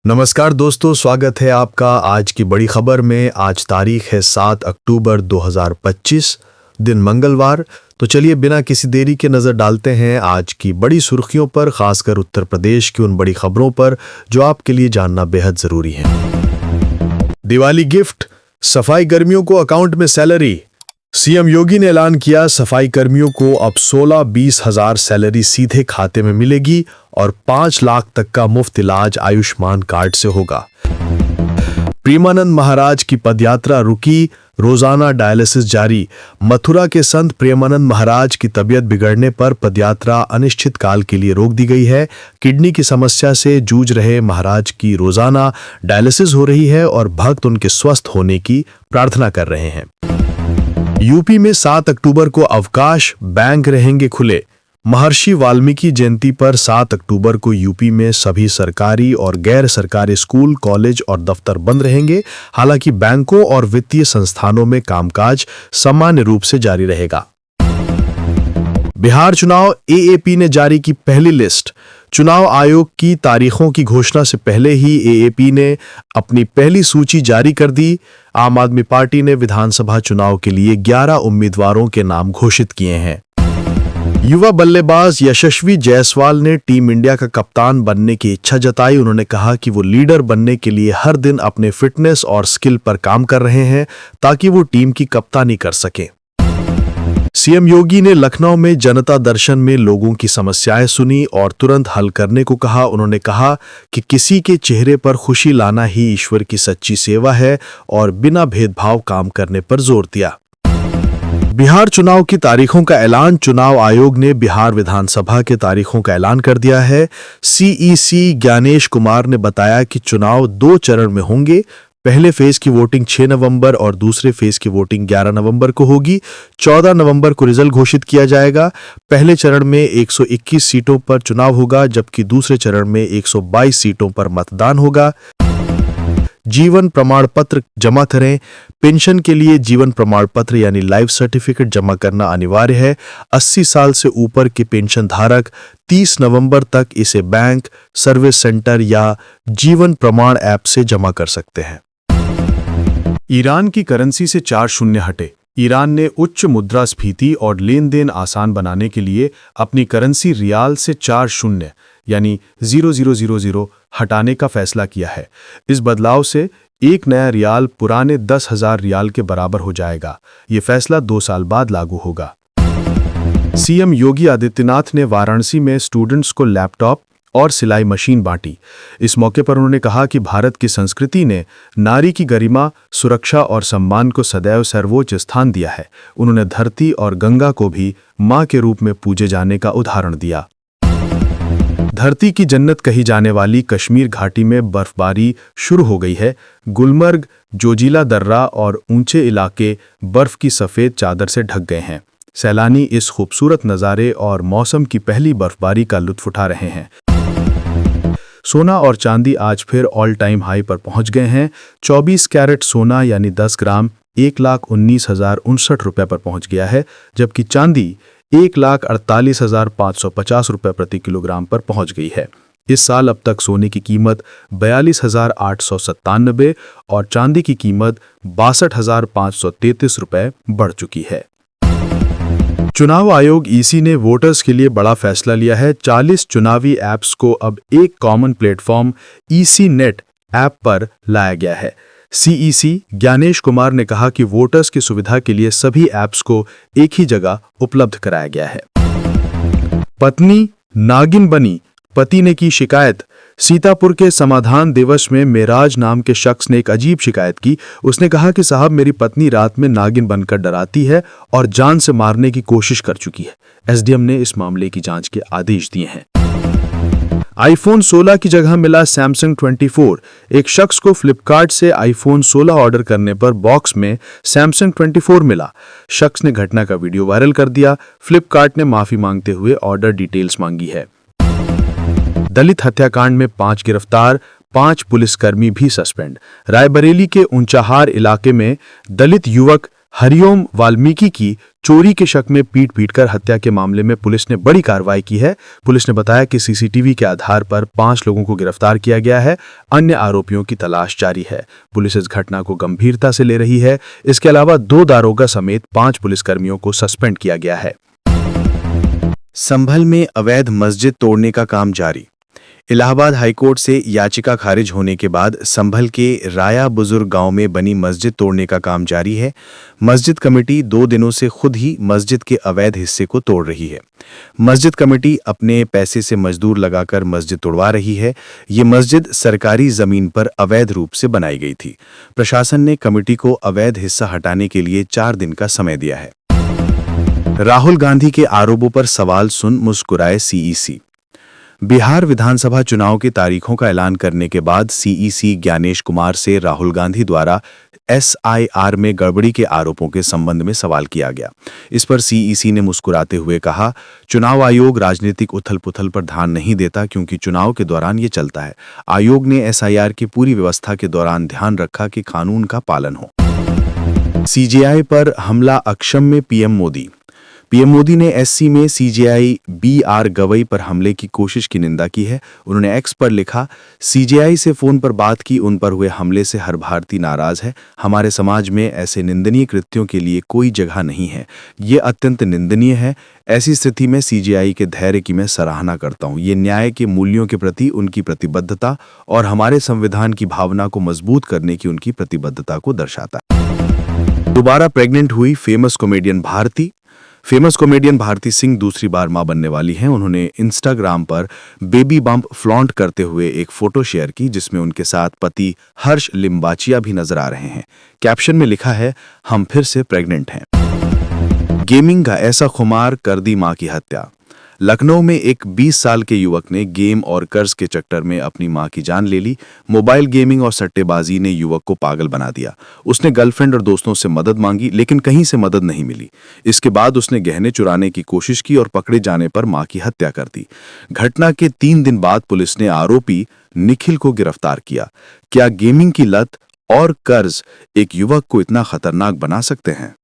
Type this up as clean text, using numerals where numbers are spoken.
नमस्कार दोस्तों, स्वागत है आपका आज की बड़ी खबर में। आज तारीख है 7 अक्टूबर 2025, दिन मंगलवार। तो चलिए बिना किसी देरी के नज़र डालते हैं आज की बड़ी सुर्खियों पर, खासकर उत्तर प्रदेश की उन बड़ी खबरों पर जो आपके लिए जानना बेहद ज़रूरी है। दिवाली गिफ्ट, सफाई कर्मियों को अकाउंट में सैलरी। सीएम योगी ने ऐलान किया, सफाई कर्मियों को अब 16-20 हज़ार सैलरी सीधे खाते में मिलेगी और 5 लाख तक का मुफ्त इलाज आयुष्मान कार्ड से होगा। प्रेमानंद महाराज की पदयात्रा रुकी, रोजाना डायलिसिस जारी। मथुरा के संत प्रेमानंद महाराज की तबीयत बिगड़ने पर पदयात्रा अनिश्चित काल के लिए रोक दी गई है। किडनी की समस्या से जूझ रहे महाराज की रोजाना डायलिसिस हो रही है और भक्त उनके स्वस्थ होने की प्रार्थना कर रहे हैं। यूपी में 7 अक्टूबर को अवकाश, बैंक रहेंगे खुले। महर्षि वाल्मीकि जयंती पर 7 अक्टूबर को यूपी में सभी सरकारी और गैर सरकारी स्कूल, कॉलेज और दफ्तर बंद रहेंगे। हालांकि बैंकों और वित्तीय संस्थानों में कामकाज सामान्य रूप से जारी रहेगा। बिहार चुनाव, एएपी ने जारी की पहली लिस्ट। चुनाव आयोग की तारीखों की घोषणा से पहले ही एएपी ने अपनी पहली सूची जारी कर दी। आम आदमी पार्टी ने विधानसभा चुनाव के लिए 11 उम्मीदवारों के नाम घोषित किए हैं। युवा बल्लेबाज यशस्वी जायसवाल ने टीम इंडिया का कप्तान बनने की इच्छा जताई। उन्होंने कहा कि वो लीडर बनने के लिए हर दिन अपने फिटनेस और स्किल पर काम कर रहे हैं ताकि वो टीम की कप्तानी कर सकें। सीएम योगी ने लखनऊ में जनता दर्शन में लोगों की समस्याएं सुनी और तुरंत हल करने को कहा। उन्होंने कहा कि किसी के चेहरे पर खुशी लाना ही ईश्वर की सच्ची सेवा है और बिना भेदभाव काम करने पर जोर दिया। बिहार चुनाव की तारीखों का ऐलान, चुनाव आयोग ने बिहार विधानसभा के तारीखों का ऐलान कर दिया है। सीईसी ज्ञानेश कुमार ने बताया कि चुनाव 2 चरण में होंगे। पहले फेज की वोटिंग 6 नवंबर और दूसरे फेज की वोटिंग 11 नवंबर को होगी। 14 नवंबर को रिजल्ट घोषित किया जाएगा। पहले चरण में 121 सीटों पर चुनाव होगा, जबकि दूसरे चरण में 122 सीटों पर मतदान होगा। जीवन प्रमाण पत्र जमा करें। पेंशन के लिए जीवन प्रमाण पत्र यानी लाइफ सर्टिफिकेट जमा करना अनिवार्य है। 80 साल से ऊपर के पेंशन धारक 30 नवंबर तक इसे बैंक, सर्विस सेंटर या जीवन प्रमाण ऐप से जमा कर सकते हैं। ईरान की करेंसी से 4 शून्य हटे। ईरान ने उच्च मुद्रास्फीति और लेन देन आसान बनाने के लिए अपनी करेंसी रियाल से 4 शून्य यानी 0000 हटाने का फैसला किया है। इस बदलाव से एक नया रियाल पुराने 10,000 रियाल के बराबर हो जाएगा। ये फैसला 2 साल बाद लागू होगा। सीएम योगी आदित्यनाथ ने वाराणसी में स्टूडेंट्स को लैपटॉप और सिलाई मशीन बांटी। इस मौके पर उन्होंने कहा कि भारत की संस्कृति ने नारी की गरिमा, सुरक्षा और सम्मान को सदैव सर्वोच्च स्थान दिया है। उन्होंने धरती और गंगा को भी मां के रूप में पूजे जाने का उदाहरण दिया। धरती की जन्नत कही जाने वाली कश्मीर घाटी में बर्फबारी शुरू हो गई है। गुलमर्ग, जोजिला दर्रा और ऊंचे इलाके बर्फ की सफेद चादर से ढक गए हैं। सैलानी इस खूबसूरत नज़ारे और मौसम की पहली बर्फबारी का लुत्फ उठा रहे हैं। सोना और चांदी आज फिर ऑल टाइम हाई पर पहुंच गए हैं। 24 कैरेट सोना यानी 10 ग्राम 1,19,059 रुपये पर पहुंच गया है, जबकि चांदी 1,48,550 रुपये प्रति किलोग्राम पर पहुंच गई है। इस साल अब तक सोने की कीमत 42,897 और चांदी की कीमत 62,533 रुपये बढ़ चुकी है। चुनाव आयोग ईसी ने वोटर्स के लिए बड़ा फैसला लिया है। 40 चुनावी ऐप्स को अब एक common platform EC net app पर लाया गया है। सीईसी ज्ञानेश कुमार ने कहा कि वोटर्स की सुविधा के लिए सभी ऐप्स को एक ही जगह उपलब्ध कराया गया है। पत्नी नागिन बनी, पति ने की शिकायत। सीतापुर के समाधान दिवस में मेराज नाम के शख्स ने एक अजीब शिकायत की। उसने कहा कि साहब, मेरी पत्नी रात में नागिन बनकर डराती है और जान से मारने की कोशिश कर चुकी है। एसडीएम ने इस मामले की जांच के आदेश दिए हैं। आईफोन 16 की जगह मिला सैमसंग 24। एक शख्स को फ्लिपकार्ट से आईफोन 16 ऑर्डर करने पर बॉक्स में सैमसंग 24 मिला। शख्स ने घटना का वीडियो वायरल कर दिया। फ्लिपकार्ट ने माफी मांगते हुए ऑर्डर डिटेल्स मांगी है। दलित हत्याकांड में 5 गिरफ्तार, 5 पुलिसकर्मी भी सस्पेंड। रायबरेली के ऊंचाहार इलाके में दलित युवक हरिओम वाल्मीकि की चोरी के शक में पीट पीटकर हत्या के मामले में पुलिस ने बड़ी कार्रवाई की है। पुलिस ने बताया कि सीसीटीवी के आधार पर 5 लोगों को गिरफ्तार किया गया है। अन्य आरोपियों की तलाश जारी है। पुलिस इस घटना को गंभीरता से ले रही है। इसके अलावा 2 दारोगा समेत 5 पुलिसकर्मियों को सस्पेंड किया गया है। संभल में अवैध मस्जिद तोड़ने का काम जारी। इलाहाबाद हाईकोर्ट से याचिका खारिज होने के बाद संभल के राया बुजुर्ग गांव में बनी मस्जिद तोड़ने का काम जारी है। मस्जिद कमेटी 2 दिनों से खुद ही मस्जिद के अवैध हिस्से को तोड़ रही है। मस्जिद कमेटी अपने पैसे से मजदूर लगाकर मस्जिद तोड़वा रही है। ये मस्जिद सरकारी जमीन पर अवैध रूप से बनाई गई थी। प्रशासन ने कमेटी को अवैध हिस्सा हटाने के लिए 4 दिन का समय दिया है। राहुल गांधी के आरोपों पर सवाल सुन मुस्कुराए सीईसी। बिहार विधानसभा चुनाव की तारीखों का ऐलान करने के बाद सीईसी ज्ञानेश कुमार से राहुल गांधी द्वारा एसआईआर में गड़बड़ी के आरोपों के संबंध में सवाल किया गया। इस पर सीईसी ने मुस्कुराते हुए कहा, चुनाव आयोग राजनीतिक उथल-पुथल पर ध्यान नहीं देता क्योंकि चुनाव के दौरान ये चलता है। आयोग ने एसआईआर की पूरी व्यवस्था के दौरान ध्यान रखा कि कानून का पालन हो। सीजेआई पर हमला अक्षम में पीएम मोदी। पीएम मोदी ने एससी में सीजेआई बीआर गवई पर हमले की कोशिश की निंदा की है। उन्होंने एक्स पर लिखा, सीजेआई से फोन पर बात की, उन पर हुए हमले से हर भारतीय नाराज है। हमारे समाज में ऐसे निंदनीय कृत्यों के लिए कोई जगह नहीं है। ये अत्यंत निंदनीय है। ऐसी स्थिति में सीजेआई के धैर्य की मैं सराहना करता हूँ। ये न्याय के मूल्यों के प्रति उनकी प्रतिबद्धता और हमारे संविधान की भावना को मजबूत करने की उनकी प्रतिबद्धता को दर्शाता है। दोबारा प्रेग्नेंट हुई famous comedian Bharti. Famous comedian Bharti Singh दूसरी बार मां बनने वाली हैं। उन्होंने इंस्टाग्राम पर बेबी बम्प फ्लॉन्ट करते हुए एक फोटो शेयर की जिसमें उनके साथ पति हर्ष लिम्बाचिया भी नजर आ रहे हैं। कैप्शन में लिखा है, हम फिर से प्रेग्नेंट हैं। गेमिंग का ऐसा खुमार कर दी मां की हत्या। लखनऊ में एक 20 साल के युवक ने गेम और कर्ज के चक्कर में अपनी मां की जान ले ली। मोबाइल गेमिंग और सट्टेबाजी ने युवक को पागल बना दिया। उसने गर्लफ्रेंड और दोस्तों से मदद मांगी लेकिन कहीं से मदद नहीं मिली। इसके बाद उसने गहने चुराने की कोशिश की और पकड़े जाने पर मां की हत्या कर दी। घटना के 3 दिन बाद पुलिस ने आरोपी निखिल को गिरफ्तार किया। क्या गेमिंग की लत और कर्ज एक युवक को इतना खतरनाक बना सकते हैं?